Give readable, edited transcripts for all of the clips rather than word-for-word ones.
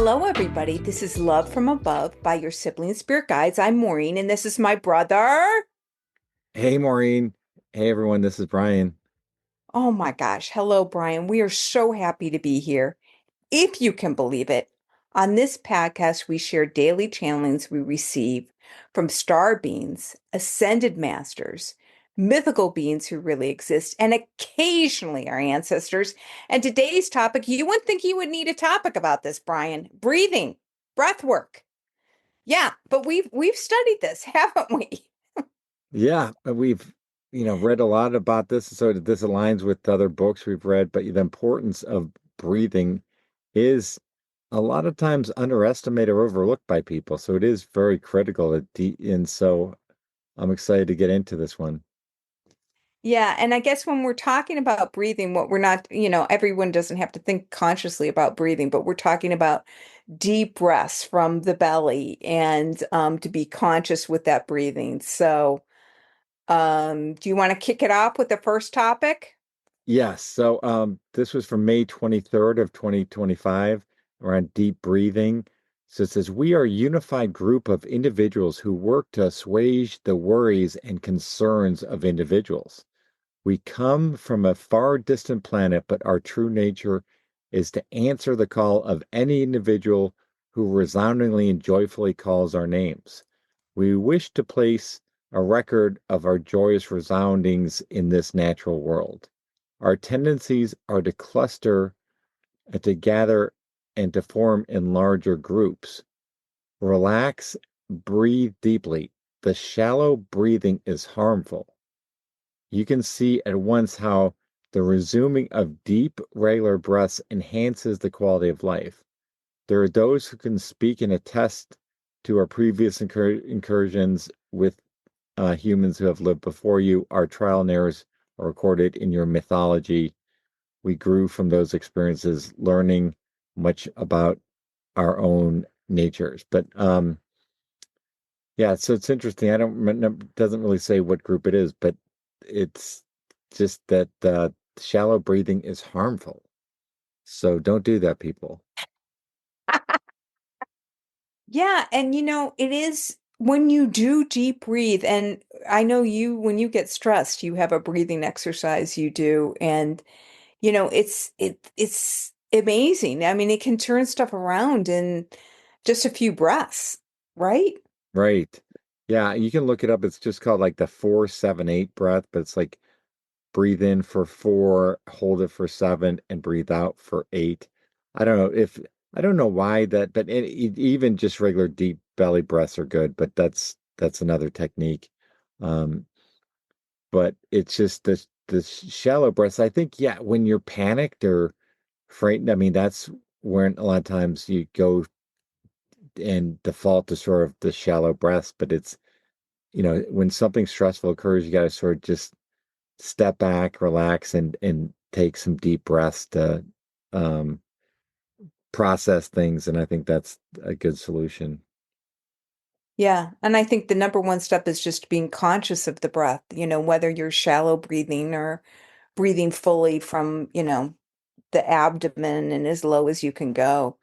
Hello, everybody. This is Love from Above by your Sibling Spirit Guides. I'm Maureen, and this is my brother. Hey, Maureen. Hey, everyone. This is Brian. Oh my gosh. Hello, Brian. We are so happy to be here. If you can believe it, on this podcast, we share daily channelings we receive from star beings, ascended masters, mythical beings who really exist, and occasionally our ancestors. And today's topic, you wouldn't think you would need a topic about this, Brian. Breathing, breath work. Yeah, but we've studied this, haven't we? Yeah, we've, read a lot about this, so this aligns with other books we've read, but the importance of breathing is a lot of times underestimated or overlooked by people. So it is very critical. And so I'm excited to get into this one. Yeah, and I guess when we're talking about breathing, what we're not, everyone doesn't have to think consciously about breathing, but we're talking about deep breaths from the belly and to be conscious with that breathing. So, do you want to kick it off with the first topic? Yes. So this was from May 23rd of 2025 around deep breathing. So it says, we are a unified group of individuals who work to assuage the worries and concerns of individuals. We come from a far distant planet, but our true nature is to answer the call of any individual who resoundingly and joyfully calls our names. We wish to place a record of our joyous resoundings in this natural world. Our tendencies are to cluster and to gather and to form in larger groups. Relax, breathe deeply. The shallow breathing is harmful. You can see at once how the resuming of deep, regular breaths enhances the quality of life. There are those who can speak and attest to our previous incursions with humans who have lived before you. Our trial and errors are recorded in your mythology. We grew from those experiences, learning much about our own natures. But yeah, so it's interesting. I don't doesn't really say what group it is, but it's just that shallow breathing is harmful. So don't do that, people. Yeah, and it is when you do deep breathe, and I know when you get stressed, you have a breathing exercise you do, and it's amazing. I mean, it can turn stuff around in just a few breaths, right? Right. Yeah, you can look it up. It's just called like the 4-7-8 breath, but it's like breathe in for 4, hold it for 7, and breathe out for 8. I don't know why that, but even just regular deep belly breaths are good, but that's another technique. Um, but it's just the shallow breaths. I think, yeah, when you're panicked or frightened, I mean, that's when a lot of times you go and default to sort of the shallow breaths, but it's, when something stressful occurs, you got to sort of just step back, relax, and take some deep breaths to um, process things. And I think that's a good solution. Yeah, and I think the number one step is just being conscious of the breath, whether you're shallow breathing or breathing fully from, the abdomen and as low as you can go.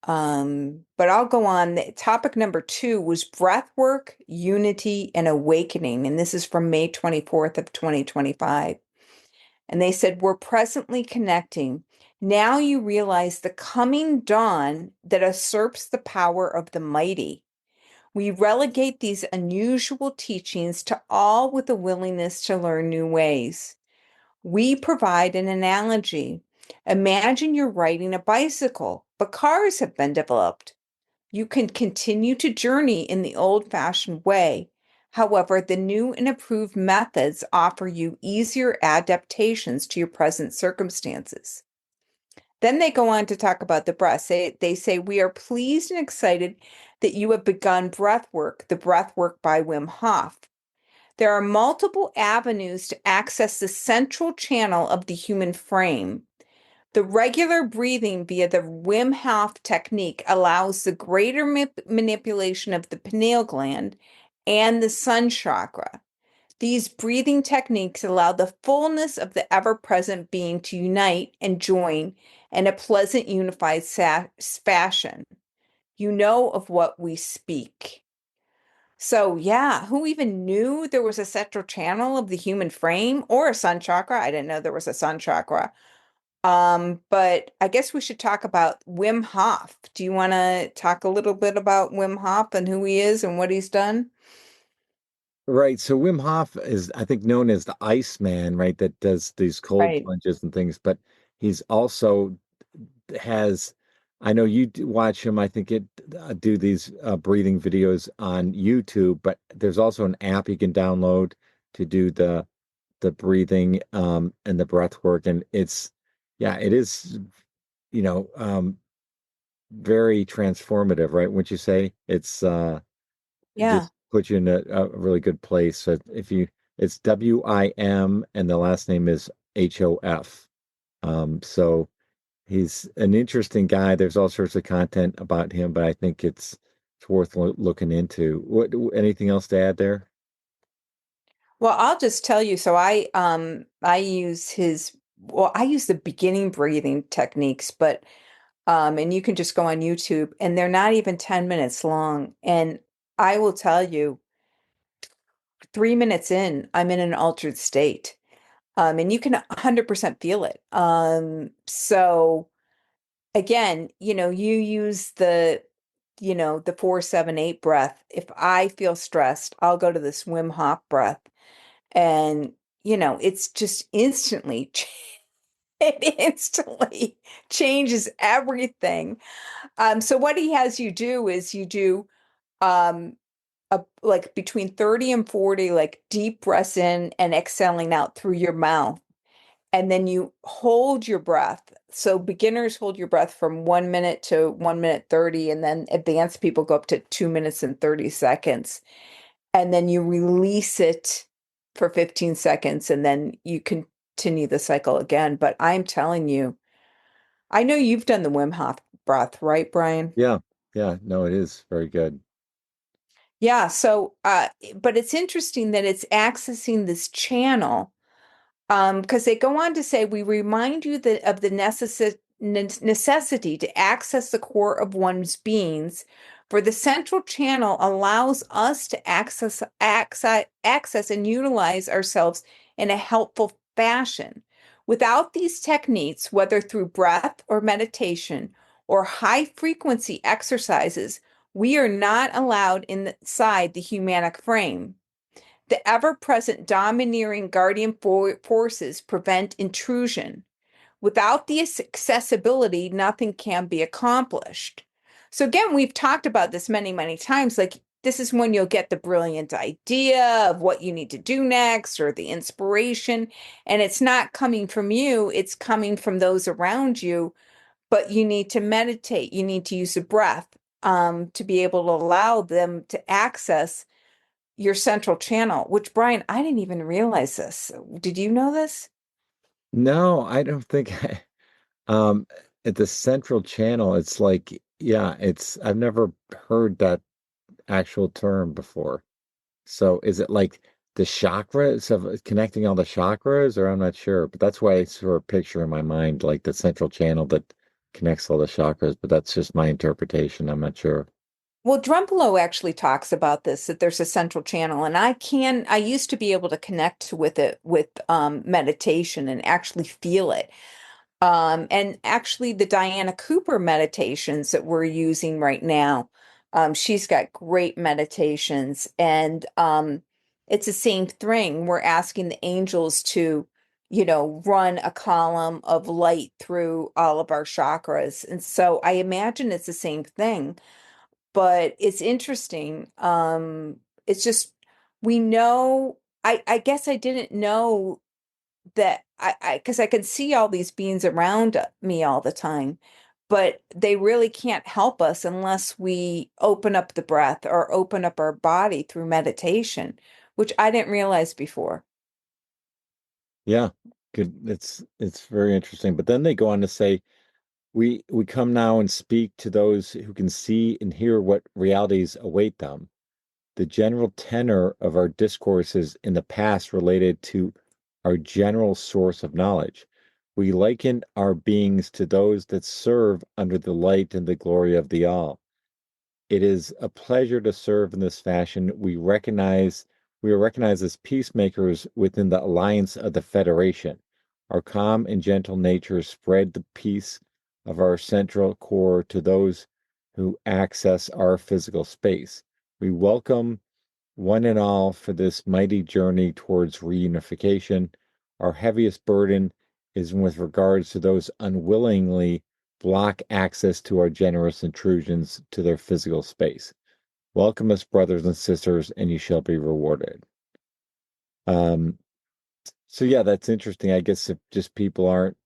But I'll go on. Topic number two was breath work, unity, and awakening. And this is from May 24th of 2025. And they said, we're presently connecting. Now you realize the coming dawn that usurps the power of the mighty. We relegate these unusual teachings to all with a willingness to learn new ways. We provide an analogy. Imagine you're riding a bicycle, but cars have been developed. You can continue to journey in the old-fashioned way. However, the new and improved methods offer you easier adaptations to your present circumstances. Then they go on to talk about the breath. They say, we are pleased and excited that you have begun breath work, the breath work by Wim Hof. There are multiple avenues to access the central channel of the human frame. The regular breathing via the Wim Hof technique allows the greater manipulation of the pineal gland and the sun chakra. These breathing techniques allow the fullness of the ever present being to unite and join and a pleasant, unified fashion. You know of what we speak. So, yeah, who even knew there was a central channel of the human frame or a sun chakra? I didn't know there was a sun chakra. But I guess we should talk about Wim Hof. Do you want to talk a little bit about Wim Hof and who he is and what he's done? Right. So Wim Hof is, I think, known as the Iceman, right? That does these cold Right. plunges and things, but he's also has, I know you watch him, I think it do these breathing videos on YouTube, but there's also an app you can download to do the breathing and the breath work. And it's, yeah, it is, you know, very transformative, right? Wouldn't you say? It Yeah. just puts you in a really good place. So if you, it's WIM and the last name is HOF. So he's an interesting guy. There's all sorts of content about him, but I think it's worth looking into. What, anything else to add there? Well, I'll just tell you, so I use I use the beginning breathing techniques, but and you can just go on YouTube and they're not even 10 minutes long. And I will tell you, 3 minutes in, I'm in an altered state. And you can 100% feel it. So again, you use the 4-7-8 breath. If I feel stressed, I'll go to this Wim Hof breath. And, it's just it instantly changes everything. So what he has you do is you do um like between 30 and 40 like deep breaths in and exhaling out through your mouth. And then you hold your breath. So beginners hold your breath from 1 minute to 1 minute 30, and then advanced people go up to 2 minutes and 30 seconds. And then you release it for 15 seconds, and then you continue the cycle again. But I'm telling you, I know you've done the Wim Hof breath, right, Brian? Yeah. Yeah. No, it is very good. Yeah. So, but it's interesting that it's accessing this channel. Because they go on to say, we remind you that of the necessity to access the core of one's beings, for the central channel allows us to access and utilize ourselves in a helpful fashion. Without these techniques, whether through breath or meditation or high frequency exercises, we are not allowed inside the humanic frame. The ever-present domineering guardian forces prevent intrusion. Without the accessibility, nothing can be accomplished. So again, we've talked about this many, many times. Like this is when you'll get the brilliant idea of what you need to do next or the inspiration. And it's not coming from you, it's coming from those around you. But you need to meditate, you need to use the breath to be able to allow them to access your central channel, which Brian, I didn't even realize this. Did you know this? No, I don't think um at the central channel, it's like, yeah, it's I've never heard that actual term before. So is it like the chakras of connecting all the chakras, or I'm not sure, but that's why I sort of picture in my mind like the central channel that connects all the chakras, but that's just my interpretation. I'm not sure. Well, Drumpalo actually talks about this, that there's a central channel, and I used to be able to connect with it with meditation and actually feel it. And actually, the Diana Cooper meditations that we're using right now, she's got great meditations, and it's the same thing. We're asking the angels to, run a column of light through all of our chakras. And so I imagine it's the same thing, but it's interesting. It's just we know. I guess I didn't know that because I can see all these beings around me all the time, but they really can't help us unless we open up the breath or open up our body through meditation, which I didn't realize before. Yeah, good. It's very interesting. But then they go on to say, we come now and speak to those who can see and hear what realities await them. The general tenor of our discourses in the past related to our general source of knowledge. We liken our beings to those that serve under the light and the glory of the all. It is a pleasure to serve in this fashion. We are recognized as peacemakers within the alliance of the Federation. Our calm and gentle nature spread the peace of our central core to those who access our physical space. We welcome one and all for this mighty journey towards reunification. Our heaviest burden is with regards to those unwillingly block access to our generous intrusions to their physical space. Welcome us, brothers and sisters, and you shall be rewarded. Um, so yeah, that's interesting. I guess if just people aren't,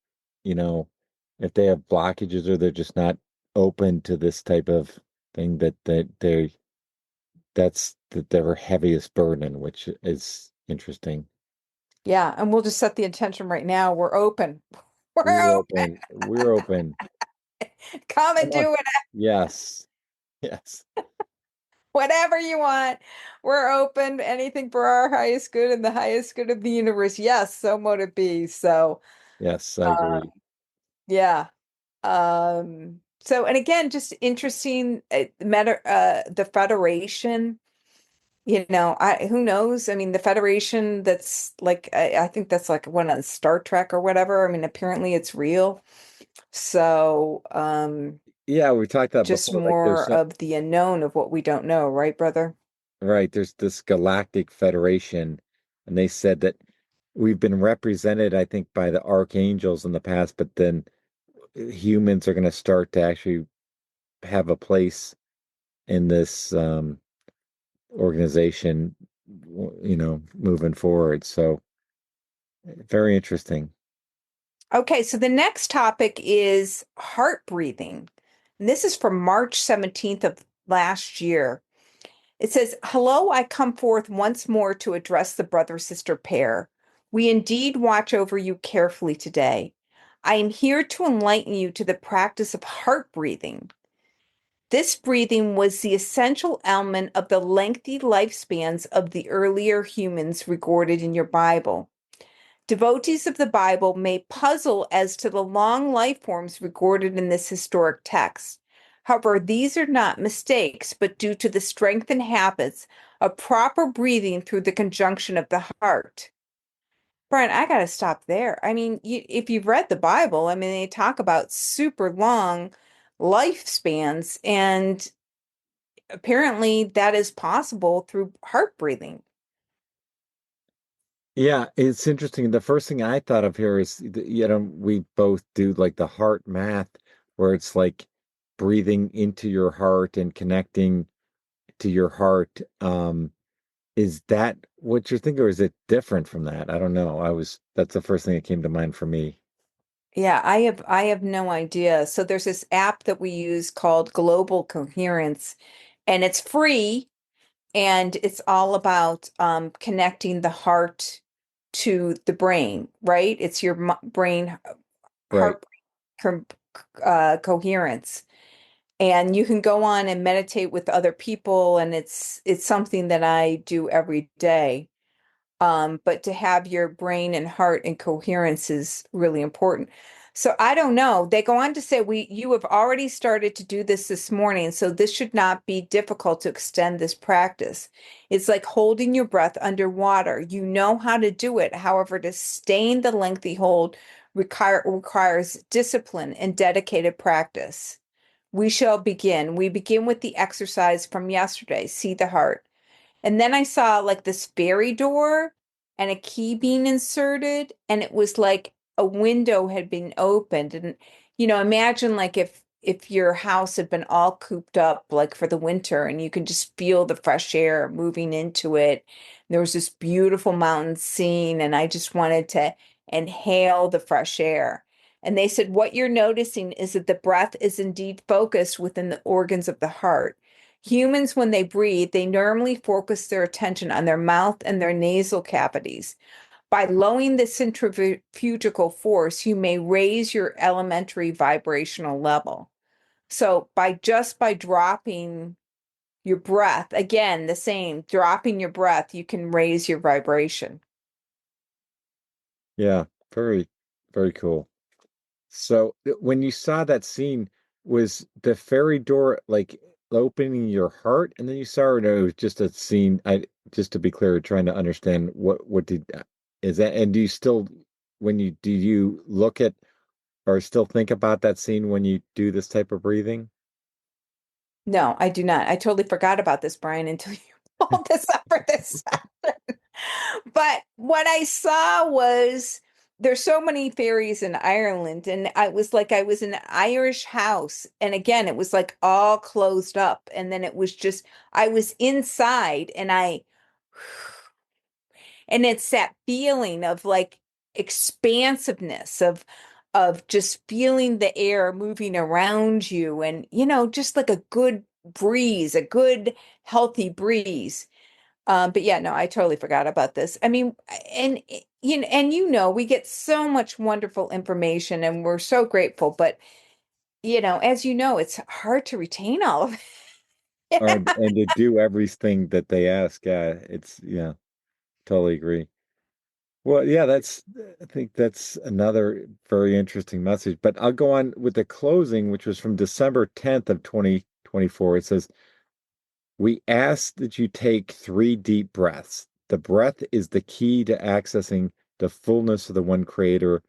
you know, if they have blockages or they're just not open to this type of thing, that's their heaviest burden, which is interesting. Yeah, and we'll just set the intention right now. We're open. We're We're open. open. We're open. Come and Come on. do it. Yes. Yes. Whatever you want. We're open. Anything for our highest good and the highest good of the universe. Yes, so mote it be. So, Yes, I uh, agree. yeah. So, and again, just interesting, the Federation, who knows? I mean, the Federation that's like, I think that's like one on Star Trek or whatever. I mean, apparently it's real. So, Yeah, we talked about just before, like there's more some, of the unknown of what we don't know, right, brother? right, there's this galactic federation, and they said that we've been represented, I think, by the archangels in the past, but then humans are going to start to actually have a place in this organization, moving forward. So very interesting. Okay, so the next topic is heart breathing. And this is from March 17th of last year. It says, "Hello, I come forth once more to address the brother sister pair. We indeed watch over you carefully today. I am here to enlighten you to the practice of heart breathing. This breathing was the essential element of the lengthy lifespans of the earlier humans recorded in your Bible. Devotees of the Bible may puzzle as to the long life forms recorded in this historic text. However, these are not mistakes, but due to the strength and habits of proper breathing through the conjunction of the heart." Brian, I got to stop there. I mean, if you've read the Bible, I mean, they talk about super long lifespans, and apparently that is possible through heart breathing. Yeah, it's interesting. The first thing I thought of here is, we both do like the heart math, where it's like breathing into your heart and connecting to your heart. Is that what you're thinking, or is it different from that? I don't know. That's the first thing that came to mind for me. Yeah, I have no idea. So there's this app that we use called Global Coherence, and it's free, and it's all about connecting the heart to the brain, right? It's your brain Right. heart coherence. And you can go on and meditate with other people, and it's something that I do every day. But to have your brain and heart in coherence is really important. So I don't know. They go on to say you have already started to do this morning, so this should not be difficult to extend this practice. It's like holding your breath underwater. You know how to do it. However, to sustain the lengthy hold requires discipline and dedicated practice. We shall begin. We begin with the exercise from yesterday. See the heart. And then I saw like this fairy door and a key being inserted, and it was like a window had been opened. And imagine like if your house had been all cooped up like for the winter, and you can just feel the fresh air moving into it. There was this beautiful mountain scene, and I just wanted to inhale the fresh air. And they said, what you're noticing is that the breath is indeed focused within the organs of the heart. Humans, when they breathe, they normally focus their attention on their mouth and their nasal cavities. By lowering the centrifugal force, you may raise your elementary vibrational level. So by dropping your breath, again, the same, dropping your breath, you can raise your vibration. Yeah. Very, very cool. So when you saw that scene, was the fairy door like opening your heart, and then you saw it, or it was just a scene? I just to be clear, trying to understand what did is that, and do you still when you do you look at or still think about that scene when you do this type of breathing? No, I do not. I totally forgot about this, Brian, until you pulled this up for this session. But what I saw was there's so many fairies in Ireland, and I was like, I was in an Irish house, and again, it was like all closed up, and then it was just I was inside, and it's that feeling of like expansiveness of just feeling the air moving around you, and just like a good breeze, a good healthy breeze. But yeah, no, I totally forgot about this. I mean, and we get so much wonderful information and we're so grateful, but as you know, it's hard to retain all of it. And to do everything that they ask, yeah, totally agree. Well, yeah, I think that's another very interesting message. But I'll go on with the closing, which was from December 10th of 2024. It says, we ask that you take 3 deep breaths. The breath is the key to accessing the fullness of the one creator,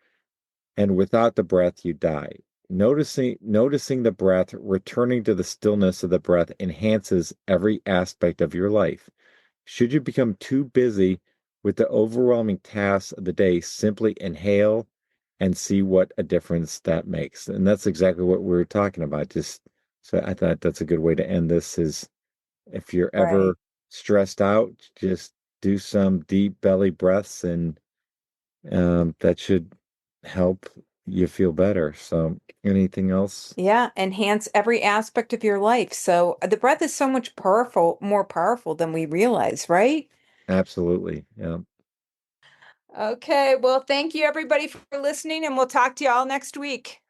and without the breath, you die. Noticing the breath, returning to the stillness of the breath enhances every aspect of your life. Should you become too busy with the overwhelming tasks of the day, simply inhale and see what a difference that makes. And that's exactly what we were talking about. Just so I thought that's a good way to end this is if you're Right. ever stressed out, just do some deep belly breaths and that should help you feel better. So anything else? Yeah, enhance every aspect of your life. So the breath is so much more powerful than we realize, right? Absolutely. Yeah. Okay, well, thank you everybody for listening, and we'll talk to you all next week.